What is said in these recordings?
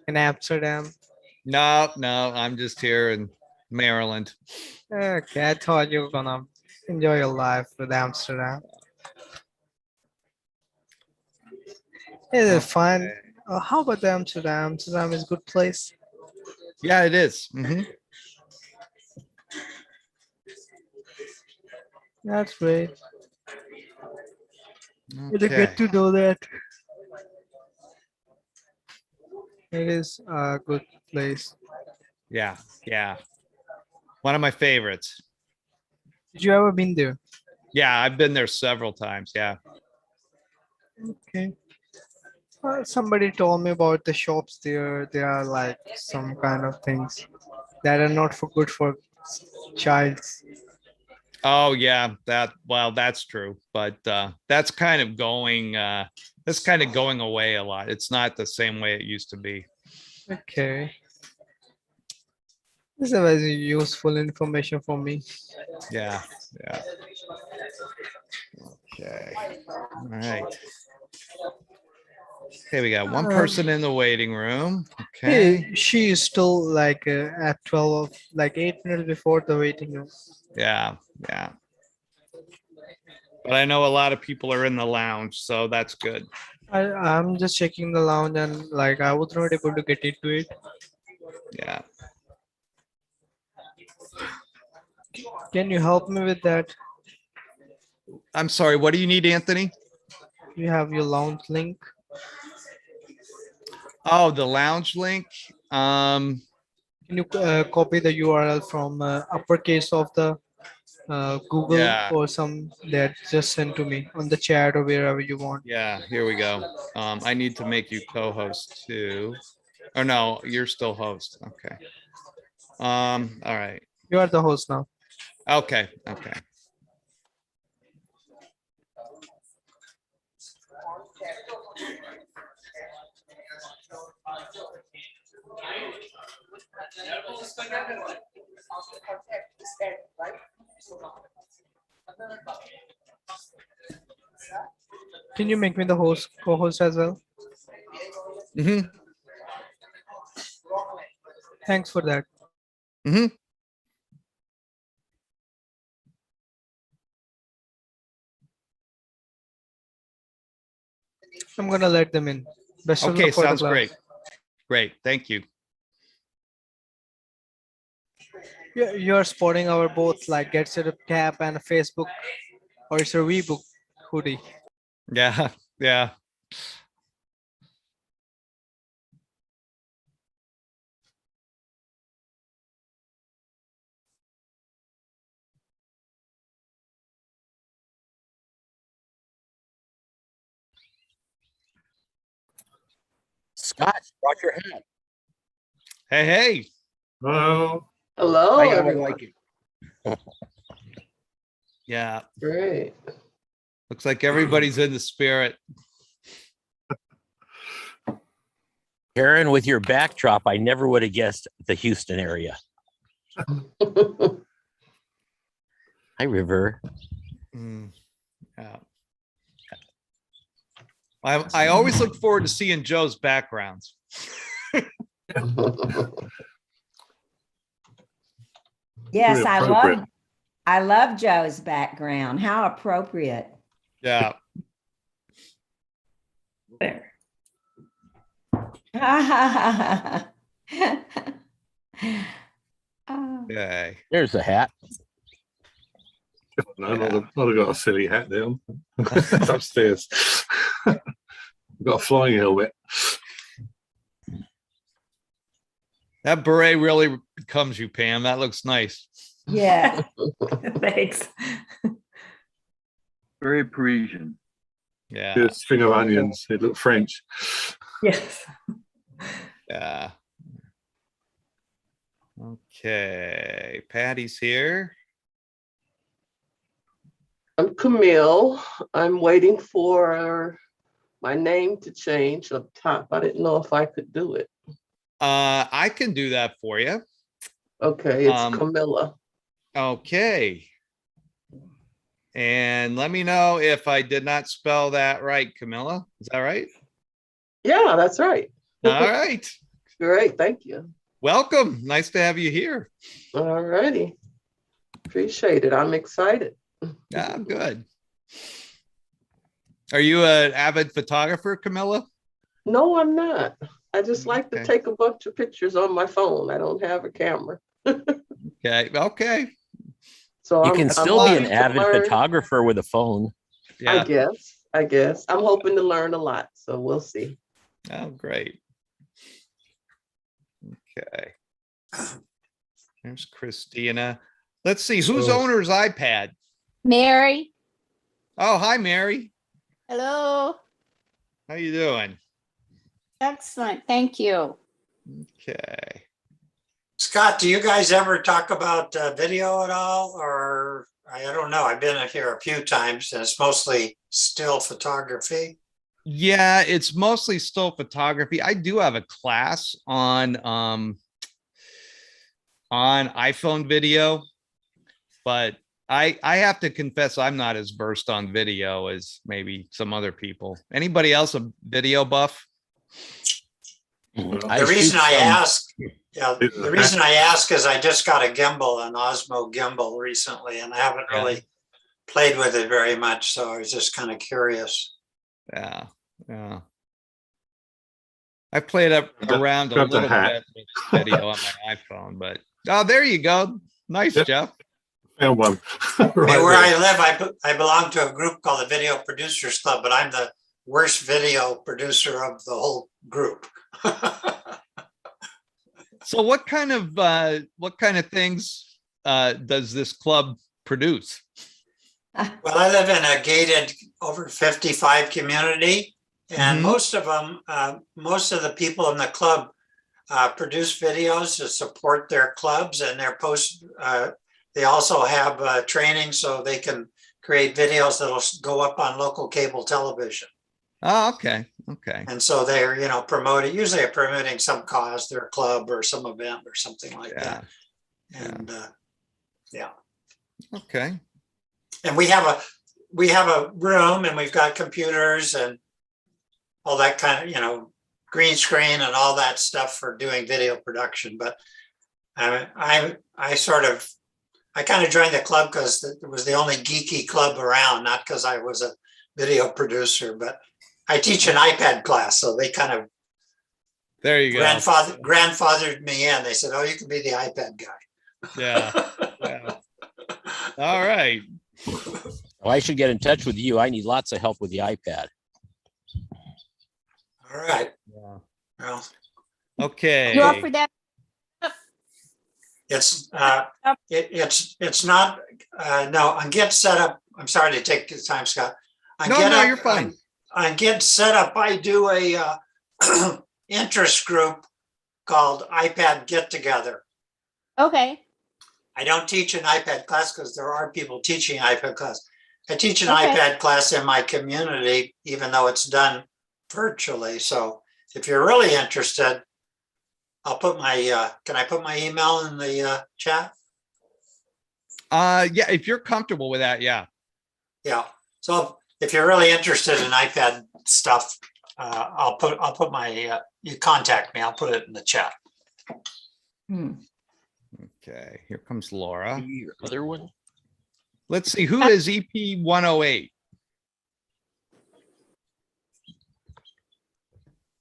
in Amsterdam? No, no, I'm just here in Maryland. Okay, I thought you were gonna enjoy your life with Amsterdam. It is fun. Okay. How about Amsterdam? Amsterdam is a good place. Yeah, it is. That's great. It's good Okay. to know that it is a good place. Yeah, yeah. One of my favorites. Did you ever been there? Yeah, I've been there several times. Yeah. Okay. Somebody told me about the shops there. They are like some kind of things that are not for good for childs. Oh, yeah. Well, that's true. But that's kind of going away a lot. It's not the same way it used to be. Okay. This is a very useful information for me. Yeah, yeah. Okay. All right. Okay, we got one person in the waiting room. Okay. Hey, she is still like at 12, like 8 minutes before the waiting room. Yeah, yeah. But I know a lot of people are in the lounge, so that's good. I'm just checking the lounge and like I was not able to get into it. Yeah. Can you help me with that? I'm sorry. What do you need, Anthony? You have your lounge link. Oh, the lounge link. Can you copy the URL from uppercase of the Google Yeah, or some that just send to me on the chat or wherever you want. yeah. Here we go. I need to make you co-host too. Or no, you're still host. Okay. All right. You are the host now. Okay, okay. Can you make me the host, co-host as well? Mm-hmm. Thanks for that. Mm-hmm. I'm gonna let them in. Best of Okay, luck for the sounds class. great. Great. Thank you. You're sporting our both like Get Set Up cap and a Facebook or it's a Weebook hoodie. Yeah, yeah. Scott brought your hat. Hey, hey. Hello. Hello, I would everyone. like it. Yeah. Great. Looks like everybody's in the spirit. Karen, with your backdrop, I never would have guessed the Houston area. Hi, River. Yeah. I always look forward to seeing Joe's backgrounds. Yes, Very I love Joe's background. How appropriate. Yeah. There. Oh, Okay. There's the hat. No, not got a silly hat down. It's upstairs. I've got a flying helmet. That beret really becomes you, Pam. That looks nice. yeah. Thanks. Very Parisian. Yeah. A string of onions. It looked French. Yes. Yeah. Okay. Patty's here. I'm Camille. I'm waiting for my name to change up top. I didn't know if I could do it. I can do that for you. Okay, it's Camilla. Okay. And let me know if I did not spell that right, Camilla. Is that right? Yeah, that's right. All right. Great, thank you. Welcome. Nice to have you here. All righty. Appreciate it. I'm excited. Yeah, good. Are you an avid photographer, Camilla? No, I'm not. I just like to Okay. take a bunch of pictures on my phone. I don't have a camera. Okay. Okay. So You I'm can still be an hoping to avid learn. photographer with a phone. Yeah. I guess. I'm hoping to learn a lot. So we'll see. Oh, great. Okay. There's Christina. Let's see. Who's So- owner's iPad? Mary, Oh, hi, Mary. hello. How you doing? Excellent. Thank you. Okay. Scott, do you guys ever talk about video at all? Or I don't know. I've been here a few times and it's mostly still photography. Yeah, it's mostly still photography. I do have a class on iPhone video, but I have to confess I'm not as versed on video as maybe some other people. Anybody else a video buff? I The reason shoot I some- ask, yeah, the reason I ask is I just got a gimbal, an Osmo gimbal recently, and I haven't Yeah. really played with it very much. So I was just kind of curious. Yeah, yeah. I played up around a got the little hat. bit with video on my iPhone, but oh, there you go. Nice, Yep. Jeff. Found one. Hey, Right where there. I live, I belong to a group called the Video Producers Club, but I'm the worst video producer of the whole group. So what kind of things does this club produce? Well, I live in a gated over 55 community, and Mhm. most of them, most of the people in the club produce videos to support their clubs, and they're they also have training so they can create videos that'll go up on local cable television. Oh, okay. Okay. And so they're, promoting, usually they're promoting some cause, their club or some event or something like Yeah. that. And yeah. Okay. And we have a room and we've got computers and all that kind of, green screen and all that stuff for doing video production. But I kind of joined the club because it was the only geeky club around, not because I was a video producer, but I teach an iPad class. So they kind of There you go. grandfathered me in. They said, oh, you can be the iPad guy. Yeah. Yeah. All right. Well, I should get in touch with you. I need lots of help with the iPad. All right. Yeah. Well, Okay. You offer that? it's not no, on Get Set Up. I'm sorry to take the time, Scott. On No, Get no, Up, you're fine. On Get Set Up, I do a interest group called iPad Get Together. Okay. I don't teach an iPad class because there are people teaching iPad class. I teach an Okay. iPad class in my community, even though it's done virtually. So if you're really interested, I'll put my, can I put my email in the chat? Yeah, if you're comfortable with that, yeah. Yeah. So if you're really interested in iPad stuff, I'll put my, you contact me, I'll put it in the chat. Hmm. Okay, here comes Laura. Your other one? Let's see, who is EP 108?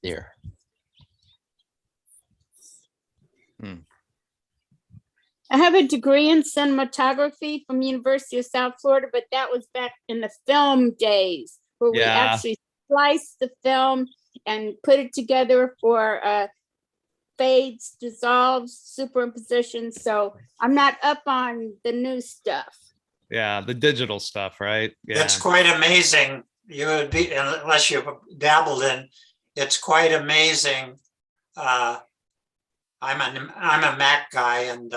There. I have a degree in cinematography from University of South Florida, but that was back in the film days where we Yeah. actually sliced the film and put it together for fades, dissolves, superimposition. So I'm not up on the new stuff. Yeah, the digital stuff, right? Yeah. It's quite amazing. You would be, unless you've dabbled in, it's quite amazing. I'm a Mac guy, and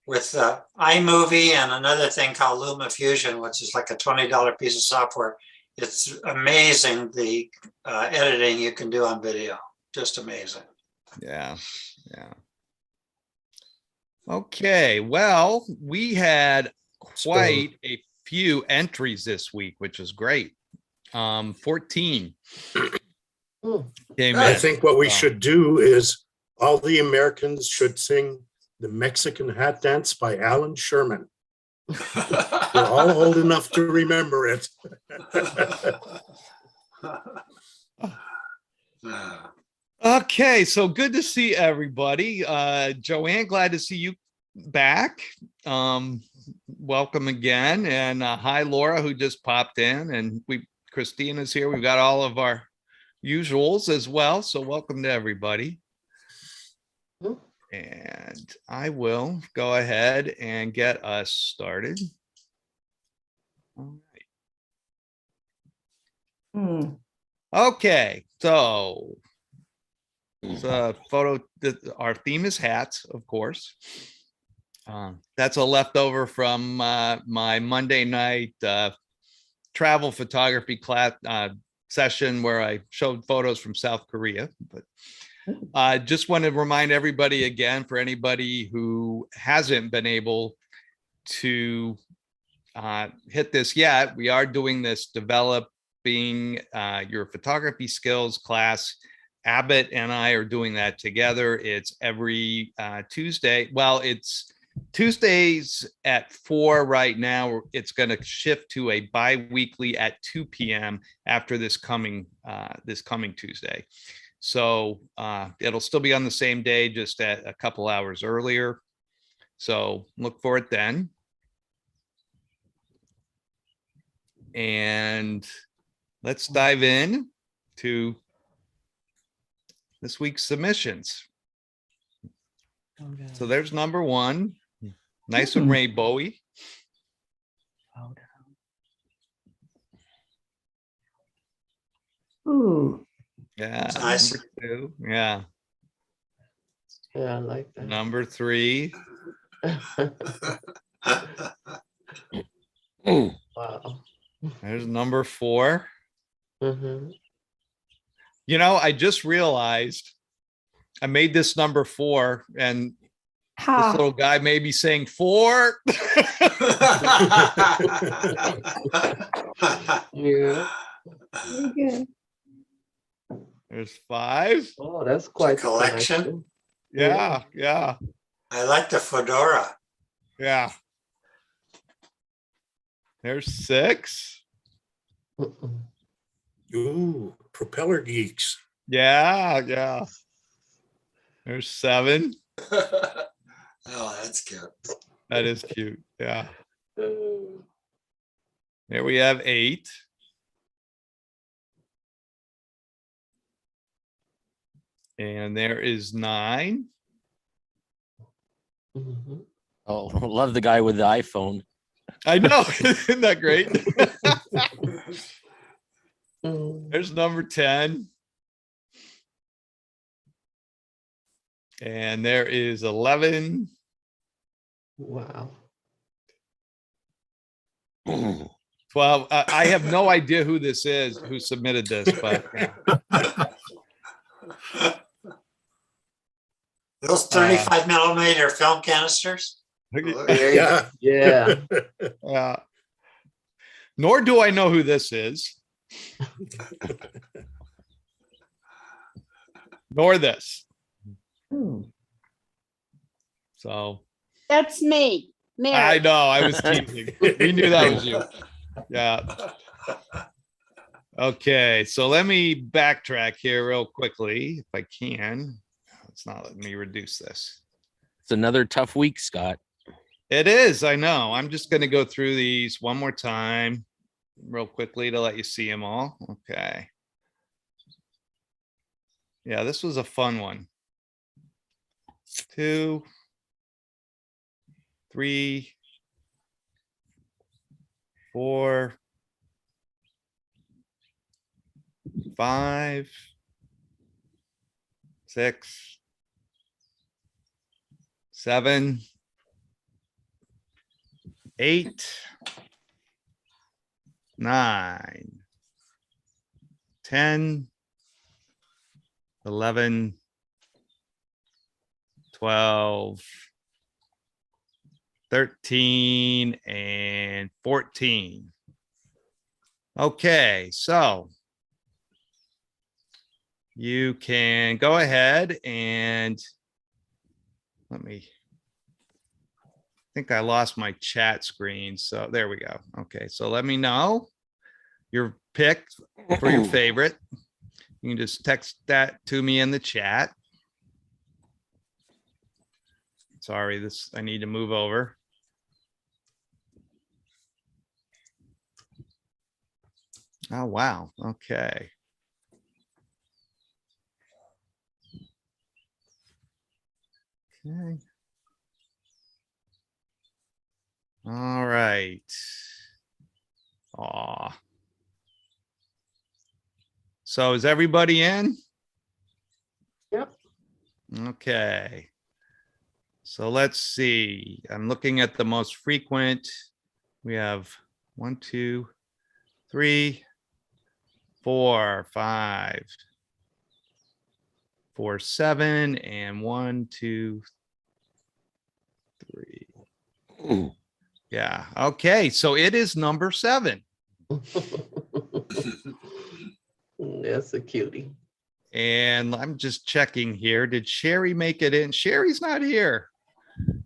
with iMovie and another thing called LumaFusion, which is like a $20 piece of software, it's amazing the editing you can do on video. Just amazing. Yeah, yeah. Okay, well, we had quite a few entries this week, which is great. 14 Hmm. came I in. think what we So, should do is All the Americans should sing the Mexican Hat Dance by Alan Sherman. We're all old enough to remember it. Okay, so good to see everybody. Joanne, glad to see you back. Welcome again. And hi, Laura, who just popped in. And Christina's here. We've got all of our usuals as well. So welcome to everybody. And I will go ahead and get us started. All right. Okay, so it's a photo. Our theme is hats, of course. That's a leftover from my Monday night travel photography class session where I showed photos from South Korea. But I just want to remind everybody again, for anybody who hasn't been able to hit this yet, we are doing this developing your photography skills class. Abbott and I are doing that together. It's every Tuesday. Well, it's Tuesdays at 4 right now. It's going to shift to a bi-weekly at 2 p.m. after this coming Tuesday. So it'll still be on the same day, just at a couple hours earlier. So look for it then. And let's dive in to this week's submissions. So there's number one. Nice and Ray Bowie. Ooh. Yeah. Nice. Number two. Yeah. Yeah, I like that. Number three. Wow. There's number four. Mhm. You know, I just realized I made this number four, and this little guy may be saying four. Yeah. Very good. There's five. Oh, that's quite the Collection. collection. Yeah, yeah, I like the fedora. yeah. There's six. Mm-mm. Ooh, propeller geeks. Yeah, yeah. There's seven. Oh, that's cute. That is cute. Yeah. Mm. There we have eight. And there is nine. Mhm. Oh, love the guy with the iPhone. I know. Isn't that great? Mm. There's number 10. And there is 11. Wow. 12. I have no idea who this is, who submitted this, but Those 35 millimeter film canisters. Yeah. Yeah. Nor do I know who this is. Nor this. So That's me, I Mary. know, I was teasing. We knew that was you. Yeah. Okay, so let me backtrack here real quickly if I can. It's not letting me reduce this. It's another tough week, Scott. It is, I know. I'm just going to go through these one more time real quickly to let you see them all. Okay. Yeah, this was a fun one. 2, 3, 4, 5, 6, 7, 8, 9, 10, 11, 12, 13, and 14. Okay, so you can go ahead and I think I lost my chat screen. So there we go. Okay, so let me know your pick for your favorite. You can just text that to me in the chat. Sorry, I need to move over. Oh, wow. Okay. Okay. All right. Aw. So is everybody in? Yep. Okay. So let's see. I'm looking at the most frequent. We have 1, 2, 3, 4, 5, 4, 7, and 1, 2, 3. Yeah. Okay. So it is number 7. That's a cutie. And I'm just checking here. Did Sherry make it in? Sherry's not here.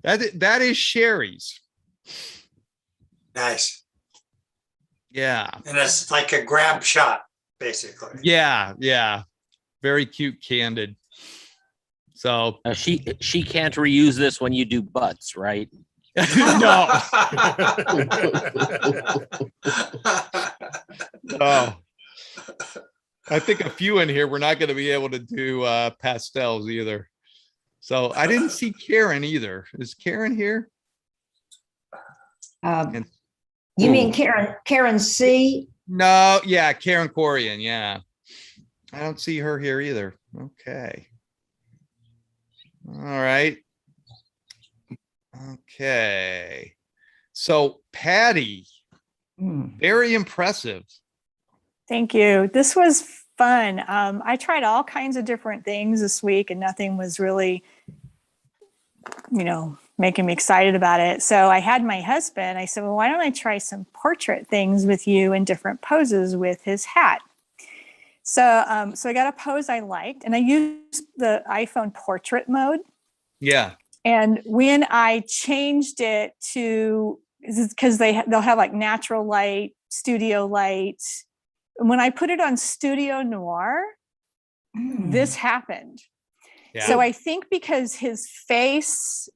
That is Sherry's. Nice. Yeah. And it's like a grab shot, basically. Yeah. Yeah. Very cute, candid. So She can't reuse this when you do butts, right? no. No. I think a few in here, we're not going to be able to do pastels either. So I didn't see Karen either. Is Karen here? You mean Karen C? No, yeah, Karen Corian, yeah. I don't see her here either. Okay. All right. Okay. So Patty, very impressive. Thank you. This was fun. I tried all kinds of different things this week and nothing was really, making me excited about it. So I had my husband, I said, well, why don't I try some portrait things with you in different poses with his hat? So I got a pose I liked and I used the iPhone portrait mode. Yeah. And when I changed it to, because they'll have like natural light, studio light. When I put it on Studio Noir, this happened. Yeah. So I think because his face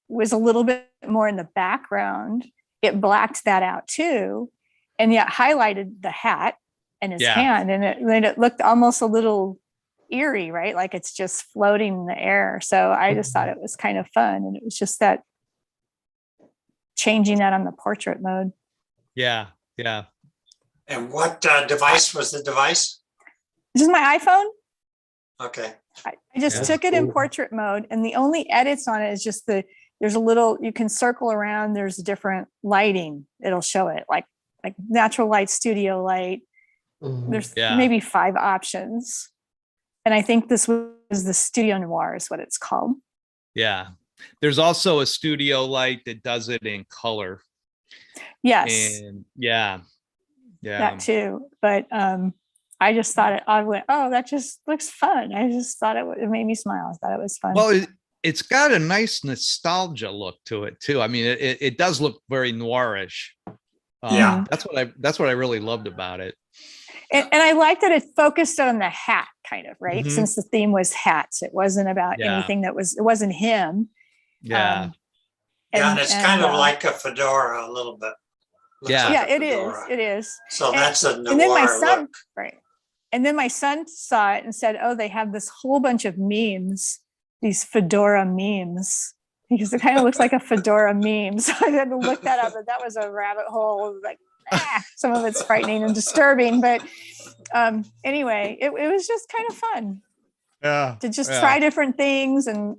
was a little bit more in the background, it blacked that out too, and yet highlighted the hat and his hand, and it looked almost a little eerie, right? Like it's just floating in the air. So I just thought it was kind of fun, and it was just that changing that on the portrait mode. Yeah, yeah. And what device was the device? This is my iPhone. Okay. I just took it in portrait mode, and the only edits on it is just there's a little, you can circle around, there's different lighting. It'll show it like natural light, studio light. There's maybe 5 options. And I think this was the Studio Noir is what it's called. Yeah. There's also a studio light that does it in color. Yes. And yeah. That too. But I just thought I went, oh, that just looks fun. I just thought it made me smile. I thought it was fun. Well, it's got a nice nostalgia look to it too. I mean, it does look very noirish. Yeah. That's what I really loved about it. And I like that it focused on the hat kind of, right? Since the theme was hats. It wasn't about anything it wasn't him. Yeah. And it's kind of like a fedora a little bit. Yeah, it is. It is. So that's a noir and then my son, look. right. And then my son saw it and said, oh, they have this whole bunch of memes, these fedora memes. Because it kind of looks like a fedora meme. So I had to look that up, but that was a rabbit hole. Like, some of it's frightening and disturbing. But anyway, it was just kind of fun. Yeah. To just try different things and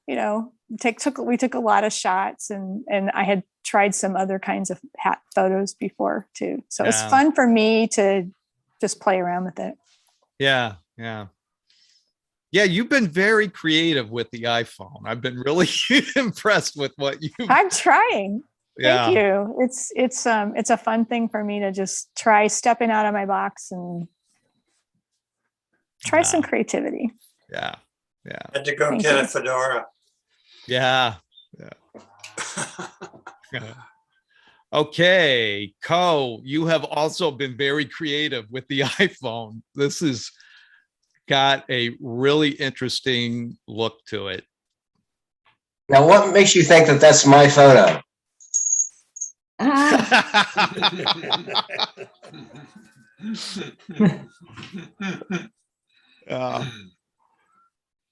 we took a lot of shots and I had tried some other kinds of hat photos before too. So it's fun for me to just play around with it. Yeah. Yeah. Yeah. You've been very creative with the iPhone. I've been really impressed with what I'm trying. Yeah. Thank you. It's a fun thing for me to just try stepping out of my box and Try some creativity. Yeah. Yeah. Had to go Thank get you. a fedora. Yeah. Okay, Co, you have also been very creative with the iPhone. This has got a really interesting look to it. Now, what makes you think that that's my photo?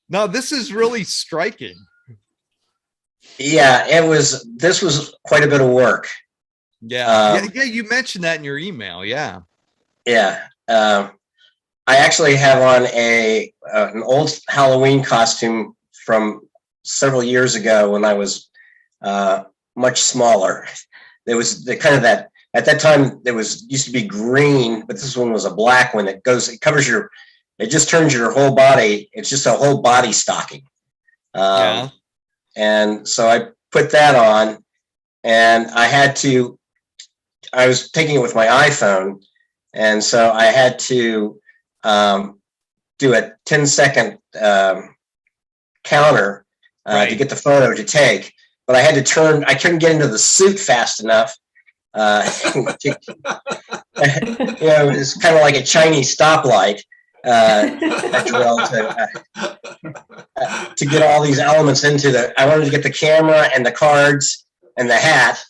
No, this is really striking. Yeah, this was quite a bit of work. Yeah, yeah, you mentioned that in your email. Yeah. Yeah. I actually have on an old Halloween costume from several years ago when I was much smaller. There was the kind of that at that time there used to be green, but this one was a black one. It covers it just turns your whole body. It's just a whole body stocking. Yeah. And so I put that on, and I was taking it with my iPhone, and so I had to do a 10-second counter to get the photo to take. But I had to I couldn't get into the suit fast enough. It's kind of like a Chinese stoplight drill to get all these elements into I wanted to get the camera and the cards and the hat.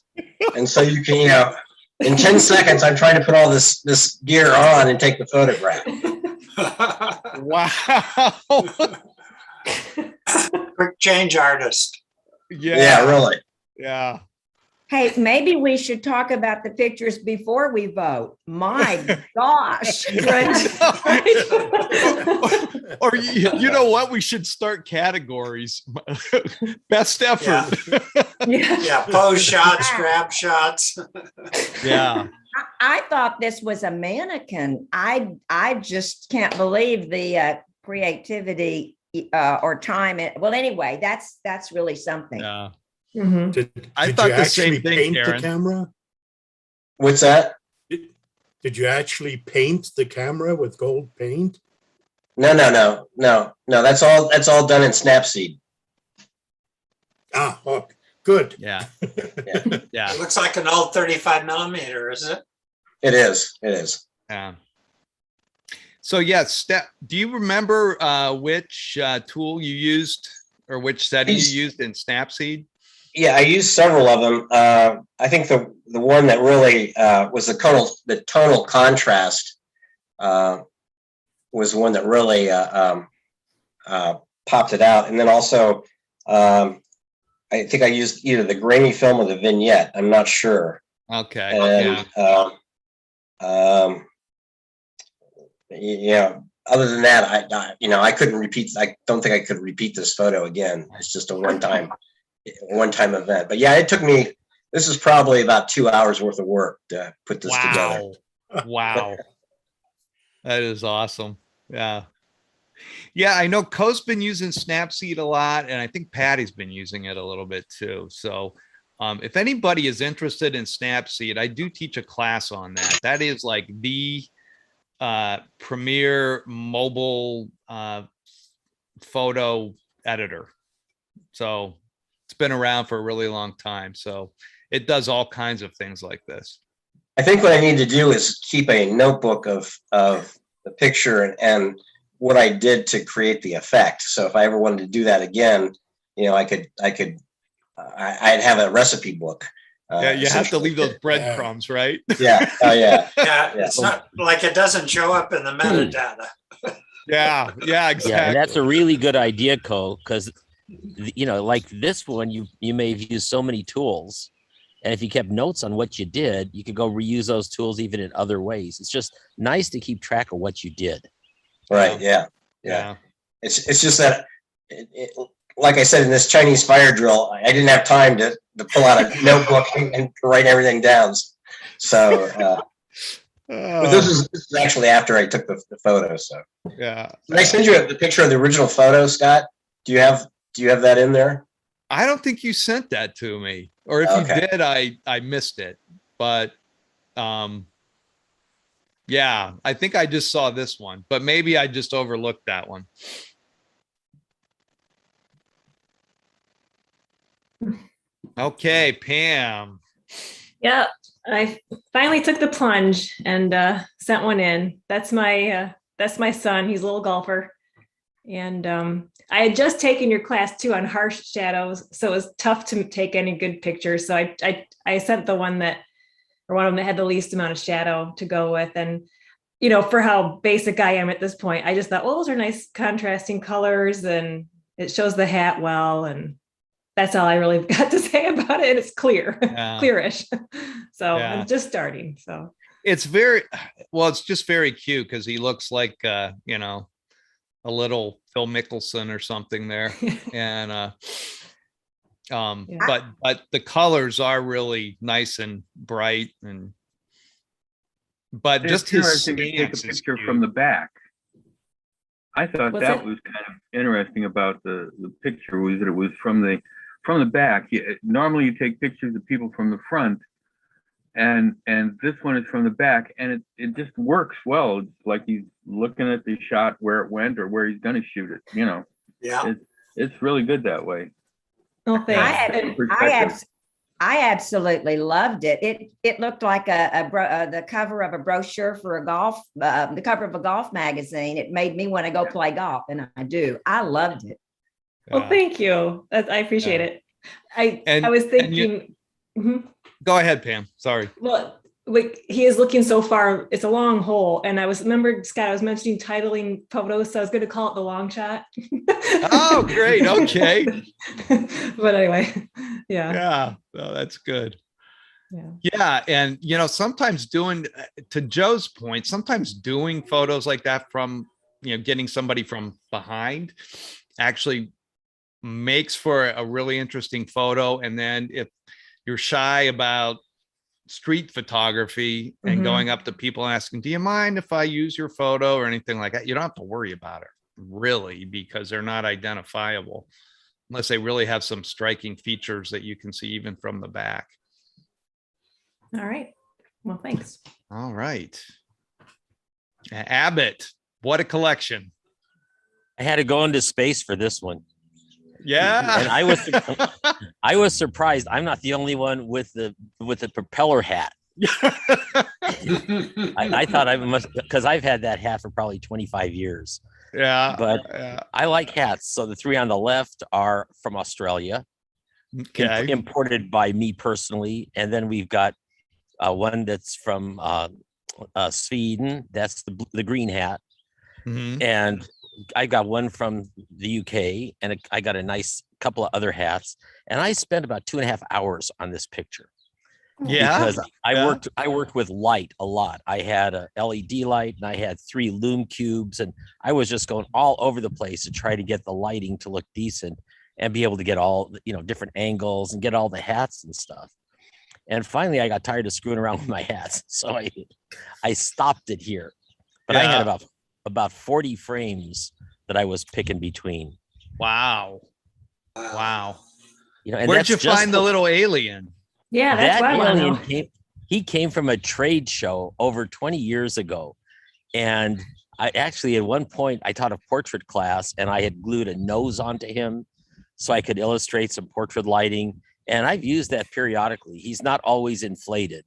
And so you can, in 10 seconds, I'm trying to put all this gear on and take the photograph. Wow. Quick change artist. Yeah, really. Yeah. Hey, maybe we should talk about the pictures before we vote. My gosh. Or you know what? We should start categories. Best effort. Yeah, pose shots, grab shots. Yeah. I thought this was a mannequin. I just can't believe the creativity or time. Well, anyway, that's really something. Yeah. Mm-hmm. Did I you thought the actually same thing, paint Karen. the camera? What's that? Did you actually paint the camera with gold paint? No. That's all done in Snapseed. Ah, oh, good. Yeah. Yeah. It looks like an old 35 millimeter, isn't it? It is. Yeah. So do you remember which tool you used or which setting you used in Snapseed? Yeah, I used several of them. I think the one that really was the tonal contrast was the one that really popped it out. And then also, I think I used either the grainy film or the vignette. I'm not sure. Okay. And other than that, I couldn't repeat. I don't think I could repeat this photo again. It's just a one-time event. But yeah, it took me. This is probably about 2 hours worth of work to put this together. Wow. That is awesome. Yeah. Yeah, I know Co's been using Snapseed a lot, and I think Patty's been using it a little bit too. So if anybody is interested in Snapseed, I do teach a class on that. That is like the premier mobile photo editor. So it's been around for a really long time. So it does all kinds of things like this. I think what I need to do is keep a notebook of the picture and what I did to create the effect. So if I ever wanted to do that again, I'd have a recipe book. Yeah, you have to leave those breadcrumbs, right? Yeah. Oh, yeah. Yeah, it's not like it doesn't show up in the metadata. Yeah, exactly. Yeah, and that's a really good idea, Cole, because like this one, you may have used so many tools. And if you kept notes on what you did, you could go reuse those tools even in other ways. It's just nice to keep track of what you did. Right. Yeah. It's just that, like I said, in this Chinese fire drill, I didn't have time to pull out a notebook and write everything down. So but this is actually after I took the photo. So yeah. Did I send you the picture of the original photo, Scott? Do you have that in there? I don't think you sent that to me, or if you did, I missed it. But Yeah, I think I just saw this one, but maybe I just overlooked that one. Okay, Pam. Yeah, I finally took the plunge and sent one in. That's my son. He's a little golfer. And I had just taken your class too on harsh shadows, so it was tough to take any good pictures. So I sent the one that, or one of them that had the least amount of shadow to go with. And for how basic I am at this point, I just thought, well, those are nice contrasting colors, and it shows the hat well, and that's all I really got to say about it. It's clear, clearish. So Yeah. I'm just starting. So it's just very cute because he looks like a little Phil Mickelson or something there. And Yeah. but the colors are really nice and bright, but It's just his interesting to take a stance is picture cute. from the back. I thought What's that that? was kind of interesting about the picture, was that it was from the back. Normally you take pictures of people from the front, and this one is from the back, and it just works well. It's like he's looking at the shot where it went or where he's going to shoot it. Yeah. It's really good that way. Oh, thanks. And Perspective. I absolutely loved it. It looked like the cover of a brochure for a golf, the cover of a golf magazine. It made me want to go play golf, and I do. I loved it. well, thank you. I appreciate it. I was thinking. Mhm. Go ahead, Pam. Sorry. Well, like he is looking so far. It's a long hole, and remember, Scott, I was mentioning titling photos, so I was going to call it the long shot. Oh, great. Okay. But anyway, yeah. Yeah. Oh, that's good. Yeah. Yeah. And, sometimes to Joe's point, sometimes doing photos like that from, getting somebody from behind actually makes for a really interesting photo. And then if you're shy about street photography and going up to people and asking, do you mind if I use your photo or anything like that? You don't have to worry about it really, because they're not identifiable unless they really have some striking features that you can see even from the back. All right. Well, thanks. All right. Abbott, what a collection. I had to go into space for this one. Yeah. And I was surprised. I'm not the only one with the propeller hat. I thought I must, because I've had that hat for probably 25 years. Yeah. But I like hats. So the three on the left are from Australia, imported by me personally. And then we've got one that's from Sweden. That's the green hat. Mm-hmm. And I got one from the UK, and I got a nice couple of other hats. And I spent about 2.5 hours on this picture. Yeah. Because I worked with light a lot. I had a LED light, and I had 3 lume cubes, and I was just going all over the place to try to get the lighting to look decent and be able to get all, different angles and get all the hats and stuff. And finally I got tired of screwing around with my hats. So I stopped it here. But I had about 40 frames that I was picking between. Wow. Wow. And where'd you find the little alien? Yeah, that's that what I alien want to know. He came from a trade show over 20 years ago. And I actually, at one point, I taught a portrait class, and I had glued a nose onto him so I could illustrate some portrait lighting. And I've used that periodically. He's not always inflated.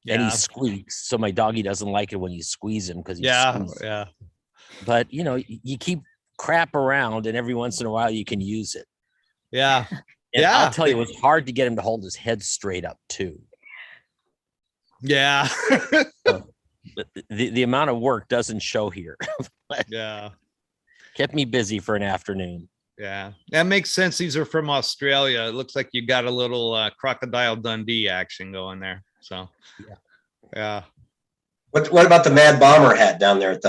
Yeah. And he squeaks. So my doggy doesn't like it when you squeeze him because he squeaks. Yeah. But, you keep crap around, and every once in a while you can use it. Yeah. And I'll tell you, it was hard to get him to hold his head straight up too. Yeah. So the amount of work doesn't show here. Yeah. Kept me busy for an afternoon. Yeah, that makes sense. These are from Australia. It looks like you got a little Crocodile Dundee action going there. So, yeah. What about the Mad Bomber hat down there at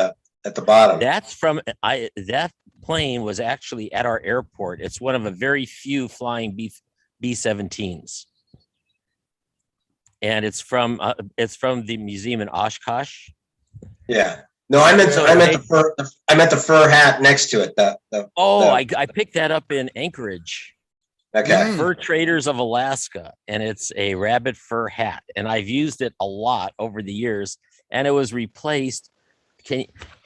the bottom? That's from that plane was actually at our airport. It's one of a very few flying B-17s, and it's from the museum in Oshkosh. Yeah. No, I meant the fur hat next to it. I picked that up in Anchorage. Okay. Fur Traders of Alaska, and it's a rabbit fur hat, and I've used it a lot over the years. and it was replaced.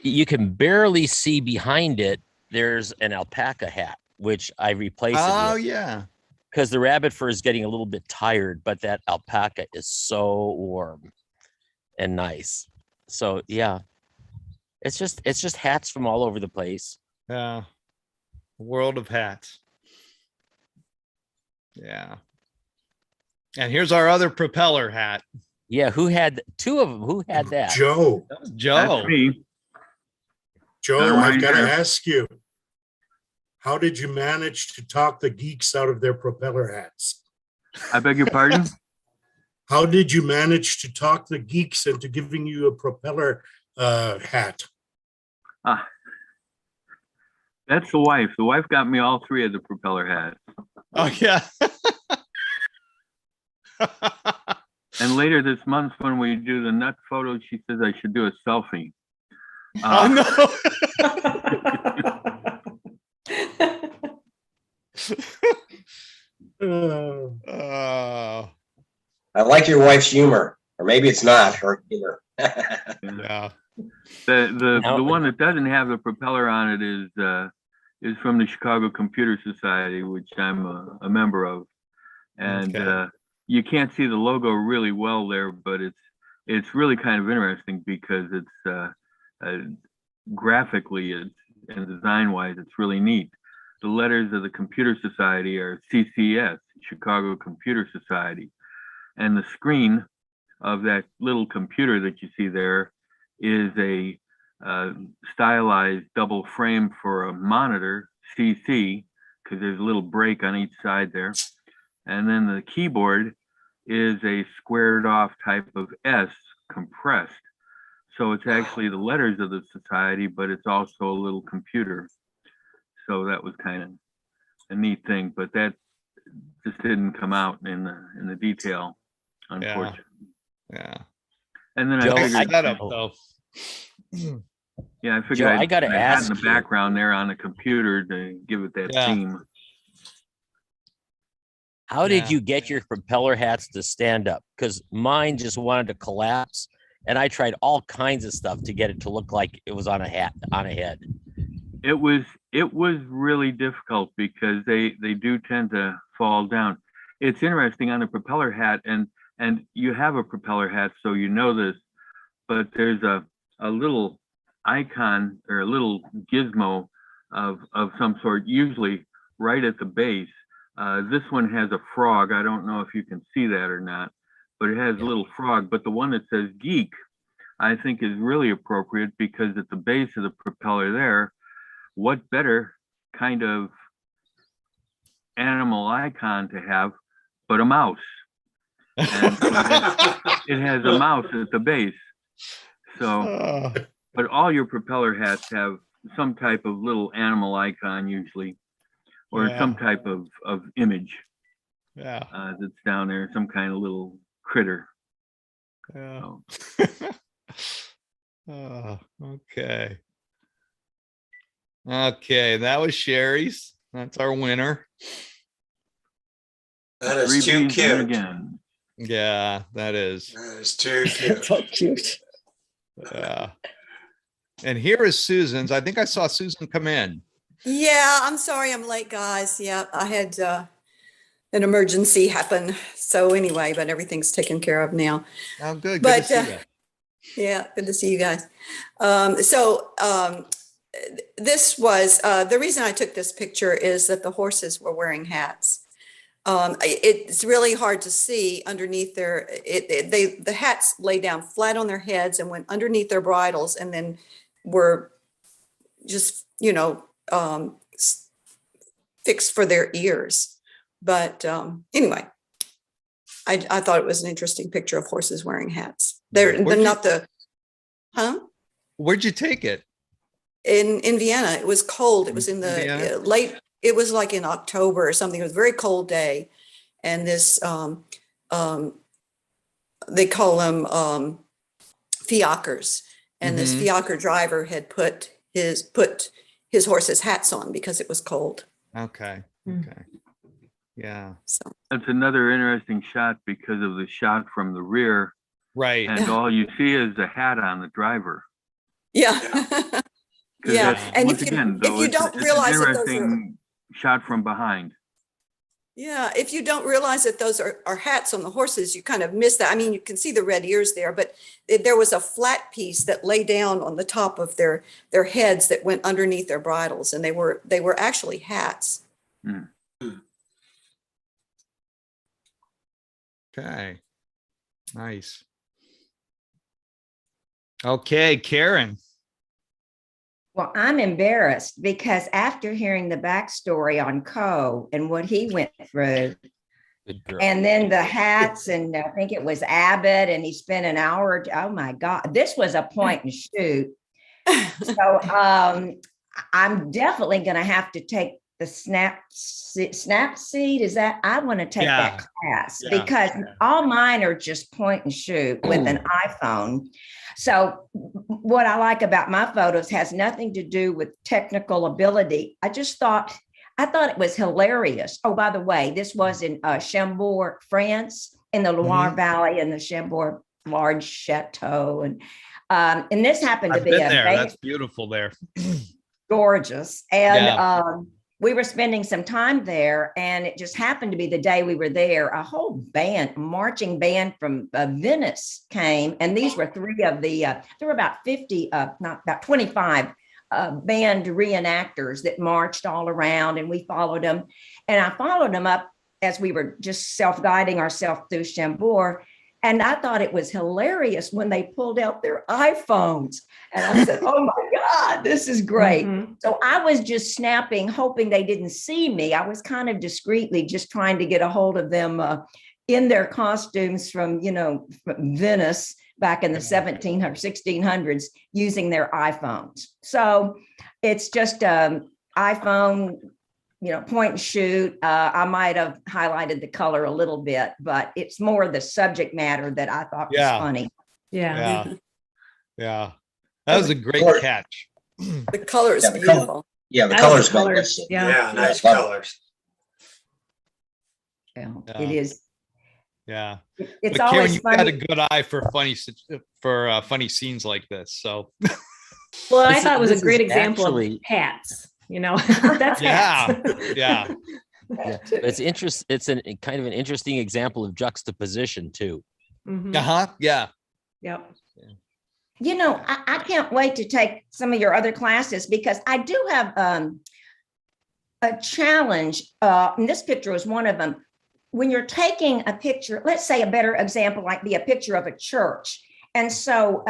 You can barely see behind it. There's an alpaca hat, which I replaced it Oh with. yeah. Because the rabbit fur is getting a little bit tired, but that alpaca is so warm and nice. So yeah, it's just hats from all over the place. Yeah. World of hats. Yeah. And here's our other propeller hat. Yeah, who had two of them? Who had that? Joe. That was Joe. That's me. Joe, Got 'em I've right got to here. ask you, how did you manage to talk the geeks out of their propeller hats? I beg your pardon? How did you manage to talk the geeks into giving you a propeller hat? Ah, that's the wife. The wife got me all three of the propeller hats. Oh yeah. And later this month, when we do the nut photo, she says I should do a selfie. Oh no. Oh. I like your wife's humor, or maybe it's not her humor. Yeah. The one that doesn't have the propeller on it is from the Chicago Computer Society, which I'm a member of, and Okay. You can't see the logo really well there, but it's really kind of interesting because it's graphically and design wise, it's really neat. The letters of the Computer Society are CCS, Chicago Computer Society, and the screen of that little computer that you see there is a stylized double frame for a monitor, CC, because there's a little break on each side there. And then the keyboard is a squared off type of S compressed. So it's actually the letters of the society, but it's also a little computer. So that was kind of a neat thing, but that just didn't come out in the detail, unfortunately. Yeah. And then Joe, I figured, That up though. yeah, I figured Joe, I I'd gotta put a hat in ask the you. background there on the computer to give it that Yeah. theme. How did Yeah. you get your propeller hats to stand up? Because mine just wanted to collapse, and I tried all kinds of stuff to get it to look like it was on a head. It was really difficult because they do tend to fall down. It's interesting on the propeller hat, and you have a propeller hat, so you know this, but there's a little icon or a little gizmo of some sort, usually right at the base. This one has a frog. I don't know if you can see that or not, but it has a little frog. But the one that says geek, I think is really appropriate because at the base of the propeller there, what better kind of animal icon to have but a mouse? And it has a mouse at the base. So, but all your propeller hats have some type of little animal icon usually, or Yeah. some type of image Yeah. that's down there, some kind of little critter. Yeah. So, Oh, okay. Okay, that was Sherry's. That's our winner. That is three too beans in cute. again. Yeah, that is. That is too cute. So cute. Yeah. And here is Susan's. I think I saw Susan come in. Yeah, I'm sorry I'm late, guys. Yeah, I had an emergency happen. So anyway, but everything's taken care of now. Oh, good. Good But to see you. yeah, good to see you guys. This was the reason I took this picture is that the horses were wearing hats. It's really hard to see underneath the hats lay down flat on their heads and went underneath their bridles and then were just, fixed for their ears. But anyway, I thought it was an interesting picture of horses wearing hats. They're not the, huh? Where'd you take it? In Vienna. It was cold. It was in the Vienna? late, it was like in October or something. It was a very cold day. And this, they call them fiacres. And this Mhm. fiacre driver had put his horse's hats on because it was cold. Okay. Mm. Okay. Yeah. So That's another interesting shot because of the shot from the rear Right. And all you see is the hat on the driver. Yeah. 'Cause Yeah. that's- And once if again, you though, it's don't an realize that those are, interesting shot from behind. yeah, if you don't realize that those are hats on the horses, you kind of miss that. I mean, you can see the red ears there, but there was a flat piece that lay down on the top of their heads that went underneath their bridles, and they were actually hats. Mm. Okay. Nice. Okay, Karen. Well, I'm embarrassed because after hearing the backstory on Coe and what he went through, Good girl. and then the hats, and I think it was Abbott, and he spent an hour. Oh my God, this was a point and shoot. So I'm definitely going to have to take the Snapseed. Is that I want to take that class because all mine are just point and shoot with an iPhone. So what I like about my photos has nothing to do with technical ability. I thought it was hilarious. Oh, by the way, this was in Chambord, France, in the Loire Valley, in the Chambord large chateau, and this happened to I've be been a there. That's beautiful there. gorgeous, and we were spending some time there, and it just happened to be the day we were there. A whole band, marching band from Venice came, and these were three of the. There were about 50, not about 25 band reenactors that marched all around, and we followed them. And I followed them up as we were just self-guiding ourselves through Chambord. And I thought it was hilarious when they pulled out their iPhones. And I said, oh my God, this is great. So I was just snapping, hoping they didn't see me. I was kind of discreetly just trying to get a hold of them in their costumes from Venice back in the 1700s, 1600s, using their iPhones. So it's just iPhone, point and shoot. I might have highlighted the color a little bit, but it's more the subject matter that I thought was funny. Yeah. That was a great catch. The color is beautiful. Yeah, the I color's love colors. magnificent. Yeah. Nice colors. Yeah, it is. Yeah. It's but Karen, always you got funny. a good eye for funny scenes like this. So Well, I This thought it was this a great is example actually- of hats. That's hats. yeah. Yeah. It's It's kind of an interesting example of juxtaposition too. Yeah. Yep. I can't wait to take some of your other classes because I do have a challenge. And this picture is one of them. When you're taking a picture, let's say a better example might be a picture of a church. And so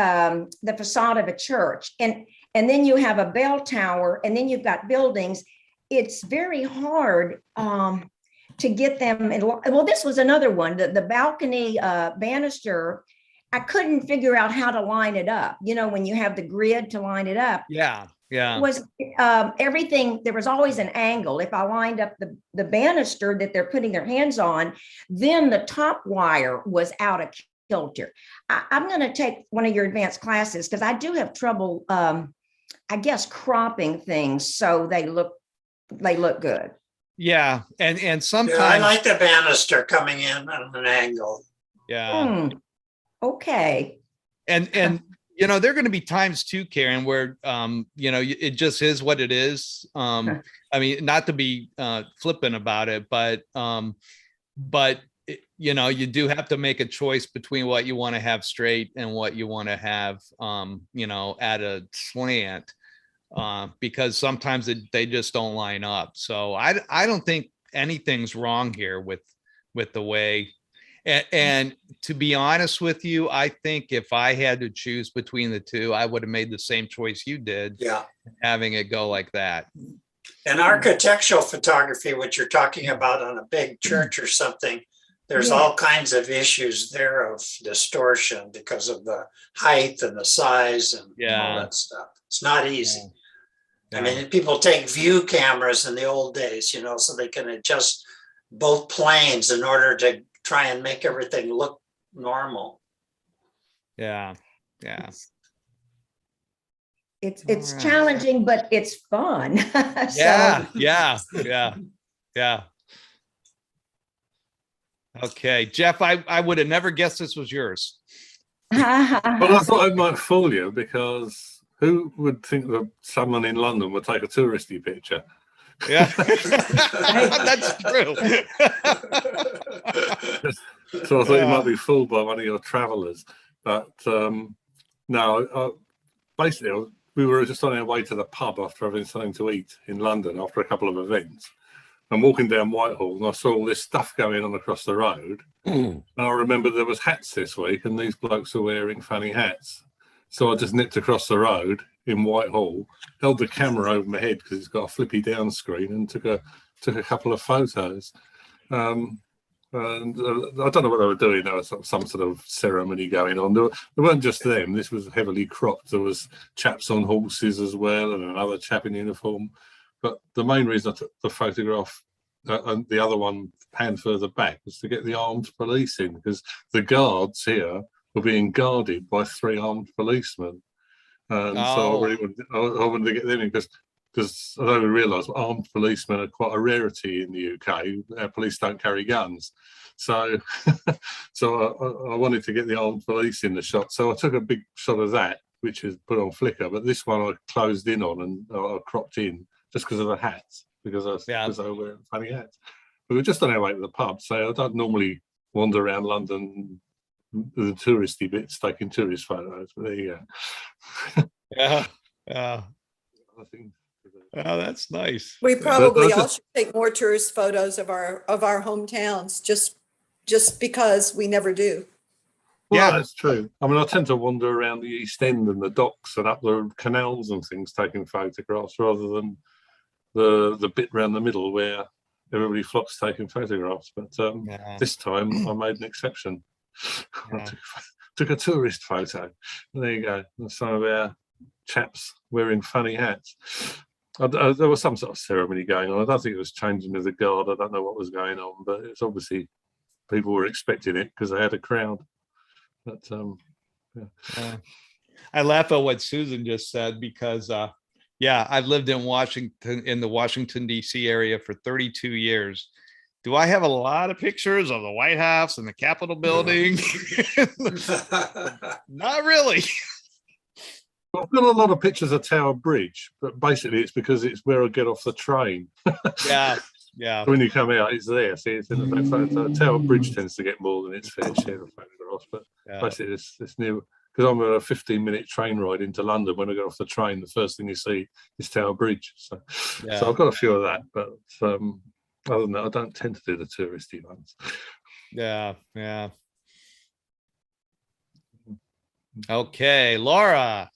the facade of a church, and then you have a bell tower, and then you've got buildings. It's very hard to get them. Well, this was another one, the balcony banister. I couldn't figure out how to line it up. When you have the grid to line it up. Yeah. It was everything. There was always an angle. If I lined up the banister that they're putting their hands on, then the top wire was out of kilter. I'm going to take one of your advanced classes because I do have trouble, I guess, cropping things so they look good. Yeah. And sometimes I like the banister coming in at an angle. Yeah. Okay. And there are going to be times too, Karen, where it just is what it is. I mean, not to be flippant about it, but you do have to make a choice between what you want to have straight and what you want to have at a slant, because sometimes they just don't line up. So I don't think anything's wrong here with the way. And to be honest with you, I think if I had to choose between the two, I would have made the same choice you did. Yeah. Having it go like that. And architectural photography, what you're talking about on a big church or something, there's all kinds of issues there of distortion because of the height and the size and all that stuff. It's not easy. I mean, people take view cameras in the old days, so they can adjust both planes in order to try and make everything look normal. Yeah. It's challenging, but it's fun. Yeah. Okay, Geoff, I would have never guessed this was yours. But I thought it might fool you because who would think that someone in London would take a touristy picture? Yeah, that's true. So I thought you might be fooled by one of your travellers. But no, basically, we were just on our way to the pub after having something to eat in London after a couple of events. I'm walking down Whitehall and I saw all this stuff going on across the road. And I remembered there was hats this week and these blokes were wearing funny hats. So I just nipped across the road in Whitehall, held the camera over my head because it's got a flippy down screen, and took a couple of photos. And I don't know what they were doing. There was some sort of ceremony going on. There weren't just them. This was heavily cropped. There was chaps on horses as well, and another chap in uniform. But the main reason I took the photograph and the other one pan further back was to get the armed police in, because the guards here were being guarded by 3 armed policemen. And so I wanted to get them in because I don't realise armed policemen are quite a rarity in the UK. Our police don't carry guns. So I wanted to get the armed police in the shot. So I took a big shot of that, which is put on Flickr. But this one I closed in on and I cropped in just because of the hats, because I were wearing funny hats. We were just on our way to the pub, so I don't normally wander around London, the touristy bits, taking tourist photos. But there you go. Yeah. I think. Oh, that's nice. We probably all should take more tourist photos of our hometowns, just because we never do. Well, that's true. I mean, I tend to wander around the East End and the docks and up the canals and things, taking photographs, rather than the bit around the middle where everybody flocks taking photographs. But this time I made an exception. I took a tourist photo. There you go. Some of our chaps wearing funny hats. There was some sort of ceremony going on. I don't think it was changing of the guard. I don't know what was going on, but it's obviously people were expecting it because they had a crowd. But I laugh at what Susan just said because I've lived in the Washington D.C. area for 32 years. Do I have a lot of pictures of the White House and the Capitol building? Not really. I've got a lot of pictures of Tower Bridge, but basically it's because it's where I get off the train. Yeah. When you come out, it's there. See, it's in the photo. Tower Bridge tends to get more than its fair share of photographs, but basically it's near, because I'm on a 15-minute train ride into London. When I get off the train, the first thing you see is Tower Bridge. So I've got a few of that, but other than that, I don't tend to do the touristy ones. Yeah. Okay, Laura.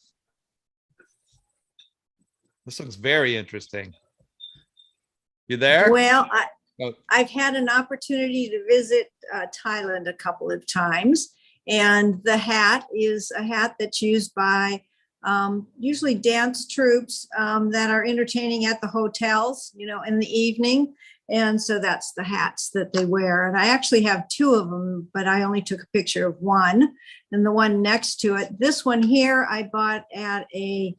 This looks very interesting. You there? Well, I've had an opportunity to visit Thailand a couple of times, and the hat is a hat that's used by usually dance troupes that are entertaining at the hotels, in the evening. And so that's the hats that they wear. And I actually have 2 of them, but I only took a picture of one, and the one next to it. This one here I bought at a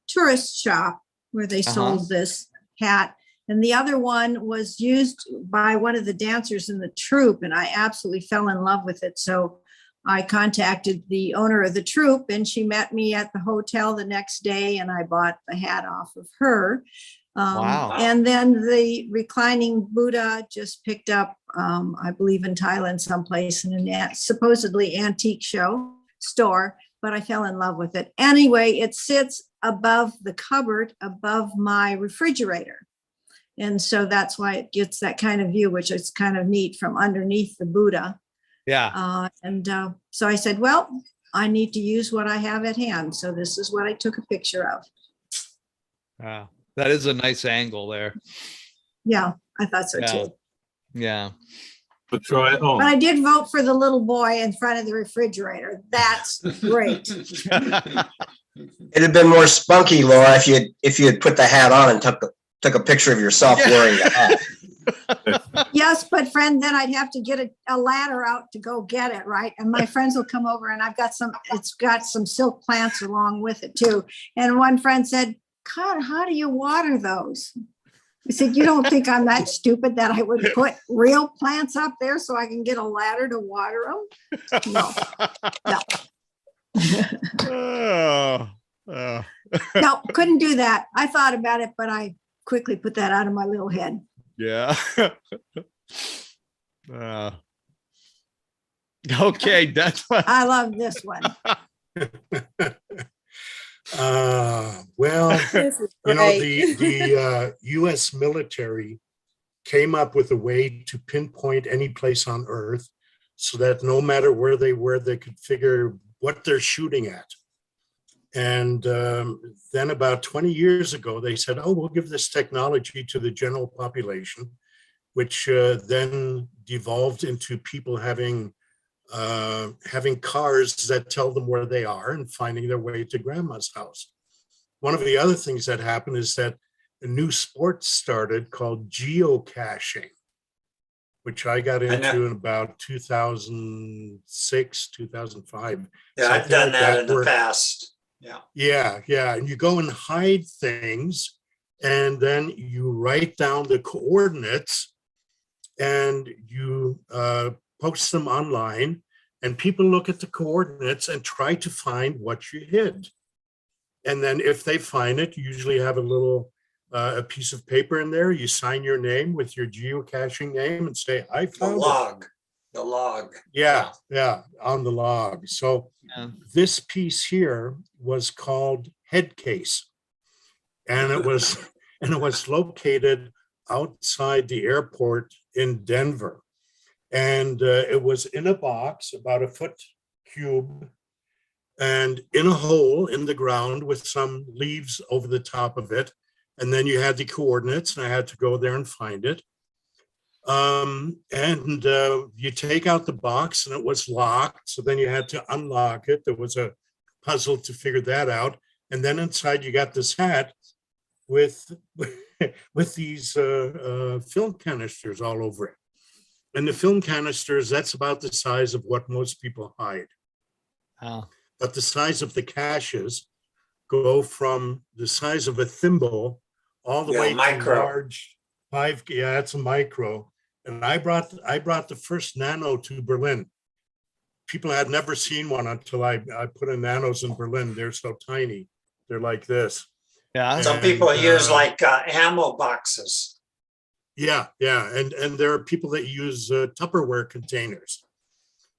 tourist shop where they sold this hat. And the other one was used by one of the dancers in the troupe, and I absolutely fell in love with it. So I contacted the owner of the troupe, and she met me at the hotel the next day, and I bought the hat off of her. Wow. And then the reclining Buddha just picked up, I believe in Thailand someplace, in a supposedly antique store, but I fell in love with it. Anyway, it sits above the cupboard, above my refrigerator. And so that's why it gets that kind of view, which is kind of neat, from underneath the Buddha. Yeah. So I said, well, I need to use what I have at hand. So this is what I took a picture of. Wow. That is a nice angle there. Yeah, I thought so too. Yeah. But try it on. But I did vote for the little boy in front of the refrigerator. That's great. It'd have been more spunky, Laura, if you had put the hat on and took a picture of yourself wearing the hat. Yes, but friend, then I'd have to get a ladder out to go get it, right? And my friends will come over, and it's got some silk plants along with it too. And one friend said, God, how do you water those? I said, you don't think I'm that stupid that I would put real plants up there so I can get a ladder to water them? No, no. Oh, oh. No, couldn't do that. I thought about it, but I quickly put that out of my little head. Yeah. Okay, that's what I love this one. Well, This is you know, great. the U.S. military came up with a way to pinpoint any place on Earth so that no matter where they were, they could figure what they're shooting at. And then about 20 years ago, they said, oh, we'll give this technology to the general population, which then devolved into people having cars that tell them where they are and finding their way to grandma's house. One of the other things that happened is that a new sport started called geocaching, which I got into in about 2006, 2005. Yeah, I've done that in the past. Yeah. Yeah. And you go and hide things, and then you write down the coordinates and you post them online, and people look at the coordinates and try to find what you hid. And then if they find it, you usually have a little a piece of paper in there. You sign your name with your geocaching name and say, I found it. The log. Yeah, on the log. So this piece here was called Head Case, and it was located outside the airport in Denver, and it was in a box about a foot cube, and in a hole in the ground with some leaves over the top of it, and then you had the coordinates, and I had to go there and find it. And you take out the box, and it was locked. So then you had to unlock it. There was a puzzle to figure that out. And then inside you got this hat with these film canisters all over it. And the film canisters, that's about the size of what most people hide. Oh. But the size of the caches go from the size of a thimble all the way micro. to large it's a micro. And I brought the first nano to Berlin. People had never seen one until I put in nanos in Berlin. They're so tiny. They're like this. Yeah. Some people use like ammo boxes. Yeah. And there are people that use Tupperware containers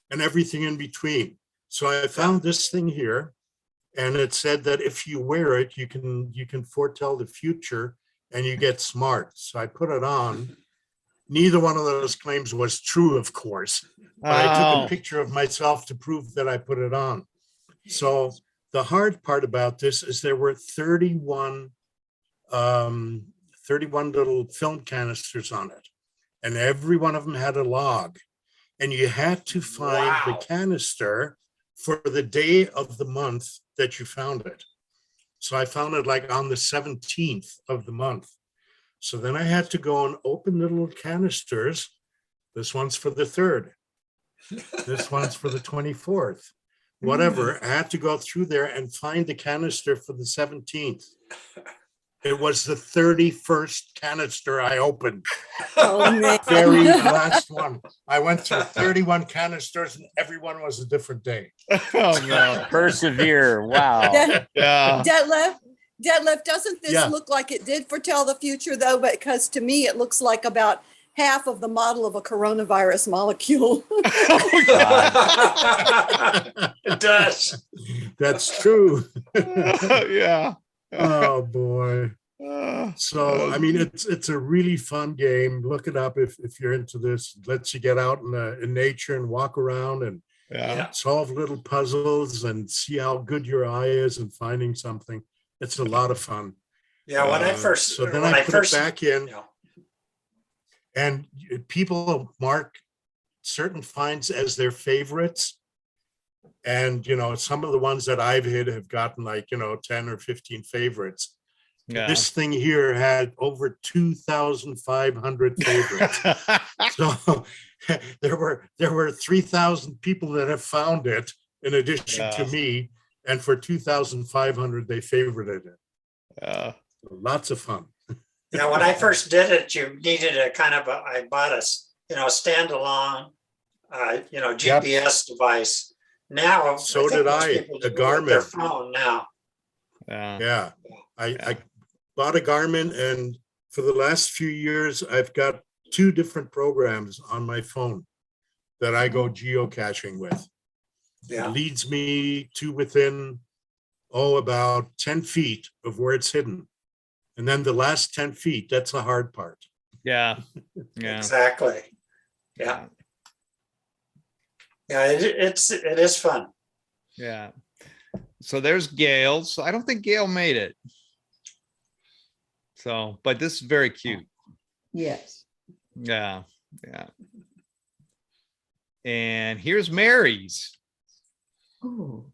and everything in between. So I found this thing here, and it said that if you wear it, you can foretell the future and you get smart. So I put it on. Neither one of those claims was true, of course, but I took a picture of myself to prove that I put it on. So the hard part about this is there were 31 little film canisters on it, and every one of them had a log, and you had to find the canister for the day of the month that you found it. So I found it like on the 17th of the month. So then I had to go and open the little canisters. This one's for the 3rd. This one's for the 24th. Whatever. I had to go through there and find the canister for the 17th. It was the 31st canister I opened. Oh, man. Very last one. I went through 31 canisters, and every one was a different day. Oh no. Persevere. Wow. Yeah. Detlef, doesn't this look like it did foretell the future, though? Because to me, it looks like about half of the model of a coronavirus molecule. It does. That's true. Yeah. Oh boy. So I mean, it's a really fun game. Look it up if you're into this. It lets you get out in nature and walk around and solve little puzzles and see how good your eye is in finding something. It's a lot of fun. Yeah, when I first so then I put it back in, and people mark certain finds as their favorites. And some of the ones that I've hit have gotten like 10 or 15 favorites. Yeah. This thing here had over 2,500 favorites. So there were 3,000 people that have found it in addition to me. And for 2,500, they favorited it. Lots of fun. Yeah, when I first did it, you needed a kind of I bought a, standalone, GPS device. Now, So I think did most I, people a do it with their Garmin. phone now. Yeah, I bought a Garmin, and for the last few years, I've got 2 different programs on my phone that I go geocaching with. Yeah. It leads me to within, about 10 feet of where it's hidden. And then the last 10 feet, that's the hard part. Yeah. Yeah. Exactly. Yeah. Yeah, it is fun. Yeah. So there's Gail's. I don't think Gail made it. So, but this is very cute. Yes. Yeah. Yeah. And here's Mary's. Ooh.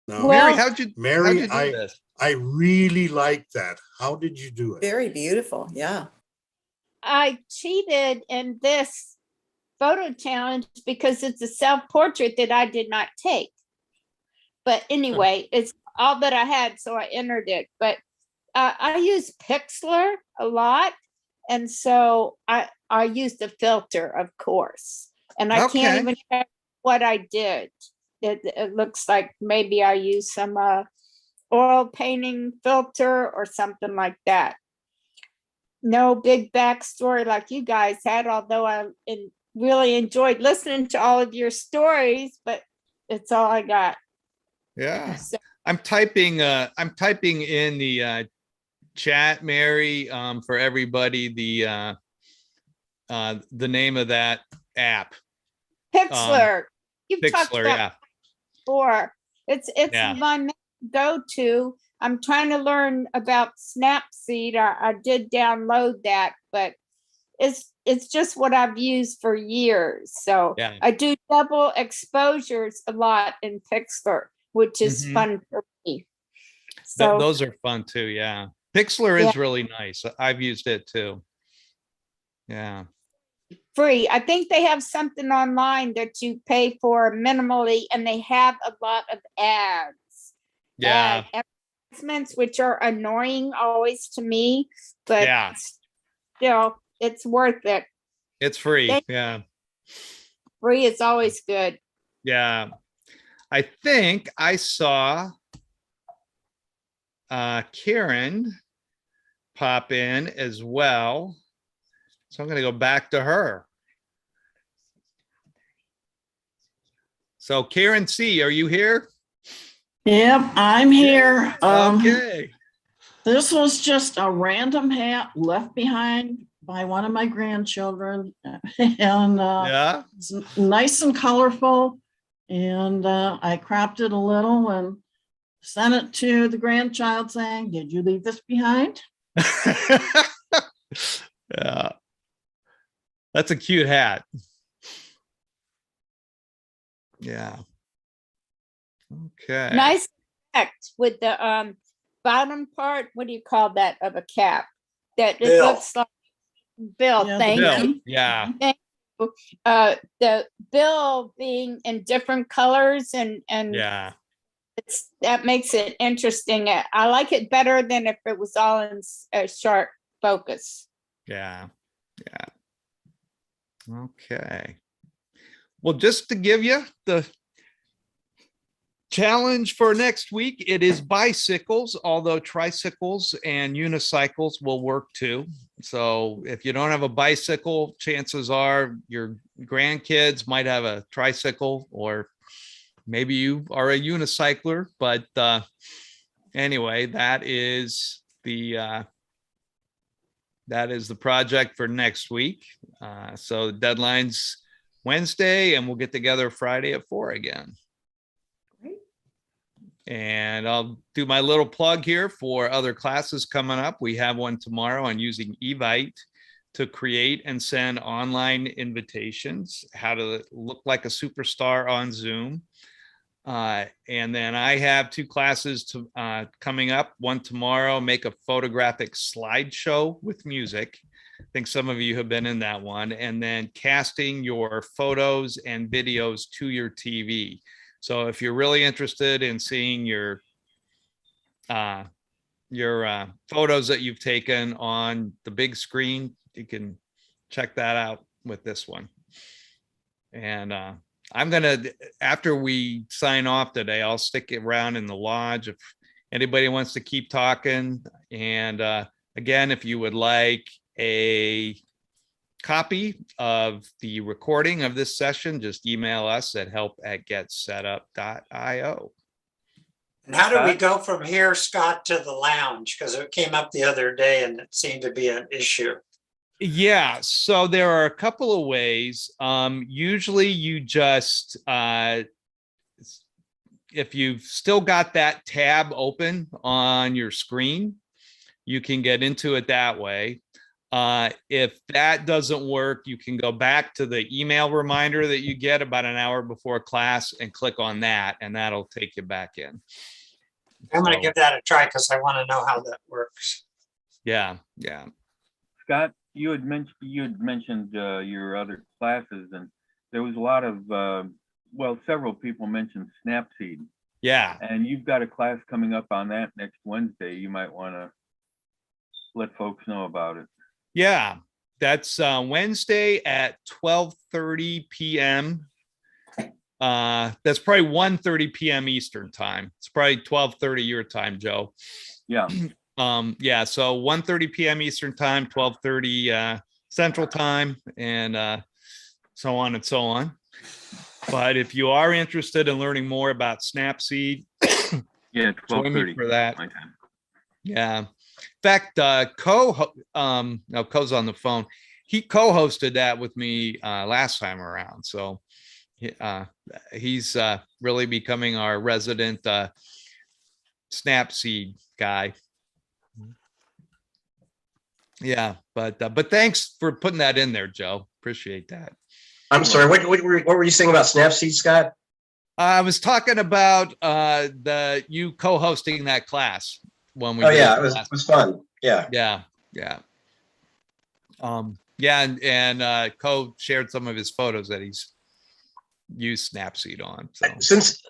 No, Mary, how'd you Mary, do this? I really like that. How did you do it? Very beautiful. Yeah. I cheated in this photo challenge because it's a self-portrait that I did not take. But anyway, it's all that I had, so I entered it. But I use Pixlr a lot. And so I used the filter, of course. And I can't even tell what I did. It looks like maybe I used some oil painting filter or something like that. No big backstory like you guys had, although I really enjoyed listening to all of your stories, but it's all I got. Yeah. I'm typing in the chat, Mary, for everybody, the name of that app. Pixlr. You've talked Pixlr, about yeah. before. It's Yeah. my main go-to. I'm trying to learn about Snapseed. I did download that, but it's just what I've used for years. So Yeah. I do double exposures a lot in Pixlr, which is fun for me. So Those are fun too. Yeah. Pixlr is really nice. I've used it too. Yeah. free. I think they have something online that you pay for minimally, and they have a lot of ads. Yeah. Advertisements, which are annoying always to me, but Yeah. still, it's worth it. It's free. Yeah. Free is always good. Yeah. I think I saw Karen pop in as well. So I'm going to go back to her. So Karen C., are you here? Yep, I'm here. Okay. This was just a random hat left behind by one of my grandchildren. And yeah, it's nice and colorful. And I cropped it a little and sent it to the grandchild saying, "Did you leave this behind?" Yeah. That's a cute hat. Yeah. Okay. Nice effect with the bottom part. What do you call that of a cap? That it Bill. looks like Bill. Yeah, Thank Bill. you. Yeah. Thank you. The bill being in different colors and Yeah. that makes it interesting. I like it better than if it was all in sharp focus. Yeah. Yeah. Okay. Well, just to give you the challenge for next week, it is bicycles, although tricycles and unicycles will work too. So if you don't have a bicycle, chances are your grandkids might have a tricycle, or maybe you are a unicycler. But anyway, that is the project for next week. So the deadline's Wednesday, and we'll get together Friday at 4 again. Great. And I'll do my little plug here for other classes coming up. We have one tomorrow on using Evite to create and send online invitations, how to look like a superstar on Zoom. And then I have 2 classes coming up. One tomorrow, make a photographic slideshow with music. I think some of you have been in that one. And then casting your photos and videos to your TV. So if you're really interested in seeing your your photos that you've taken on the big screen. You can check that out with this one. And I'm gonna, after we sign off today, I'll stick around in the lodge if anybody wants to keep talking. And again, if you would like a copy of the recording of this session, just email us at help@getsetup.io. And how do we go from here, Scott, to the lounge? Because it came up the other day and it seemed to be an issue. Yeah, so there are a couple of ways. Usually you just, if you've still got that tab open on your screen, you can get into it that way. If that doesn't work, you can go back to the email reminder that you get about an hour before class and click on that, and that'll take you back in. I'm going to give that a try because I want to know how that works. Yeah, yeah. Scott, you had mentioned your other classes, and there was a lot of well, several people mentioned Snapseed. Yeah. And you've got a class coming up on that next Wednesday. You might want to let folks know about it. Yeah, that's Wednesday at 12:30 p.m. That's probably 1:30 p.m. Eastern time. It's probably 12:30 your time, Joe. Yeah. Yeah, so 1:30 p.m. Eastern time, 12:30 Central time, and so on and so on. But if you are interested in learning more about Snapseed, yeah, 12:30 for that. my time. Yeah. In fact, now Co's on the phone. He co-hosted that with me last time around. So he's really becoming our resident Snapseed guy. Yeah, but thanks for putting that in there, Joe. Appreciate that. I'm sorry. What were you saying about Snapseed, Scott? I was talking about you co-hosting that class when we. Oh yeah, it was fun. Yeah. Yeah, yeah. Yeah, and Co shared some of his photos that he's used Snapseed on. So. Since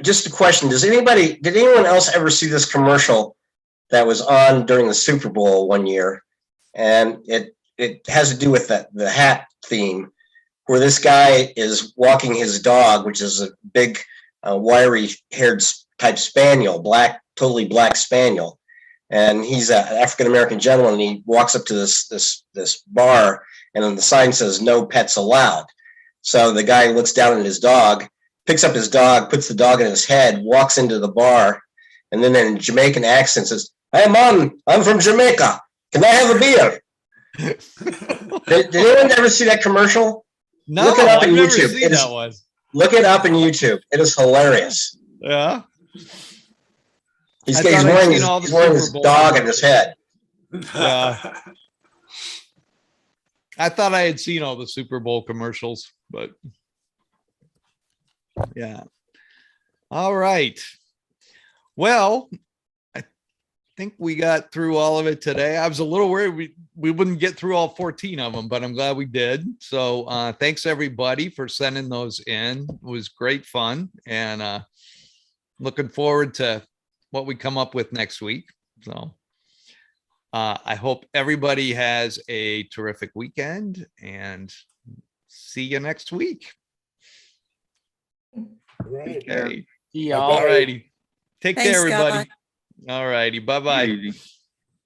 just a question, did anyone else ever see this commercial that was on during the Super Bowl one year? And it has to do with the hat theme, where this guy is walking his dog, which is a big, wiry haired type spaniel, totally black spaniel. And he's an African-American gentleman, and he walks up to this bar, and then the sign says "No pets allowed." So the guy looks down at his dog, picks up his dog, puts the dog in his head, walks into the bar, and then in Jamaican accent says, "Hey man, I'm from Jamaica. Can I have a beer?" Did anyone ever see that commercial? No, look it up I've on never YouTube. seen that one. Look it up on YouTube. It is hilarious. Yeah. He's wearing his dog in his head. Yeah. I thought I had seen all the Super Bowl commercials, but yeah. All right. Well, I think we got through all of it today. I was a little worried we wouldn't get through all 14 of them, but I'm glad we did. So thanks everybody for sending those in. It was great fun, and looking forward to what we come up with next week. So I hope everybody has a terrific weekend, and see you next week. Okay. See y'all. All righty. Take Thanks, care, everybody. Scott. All righty. Bye-bye.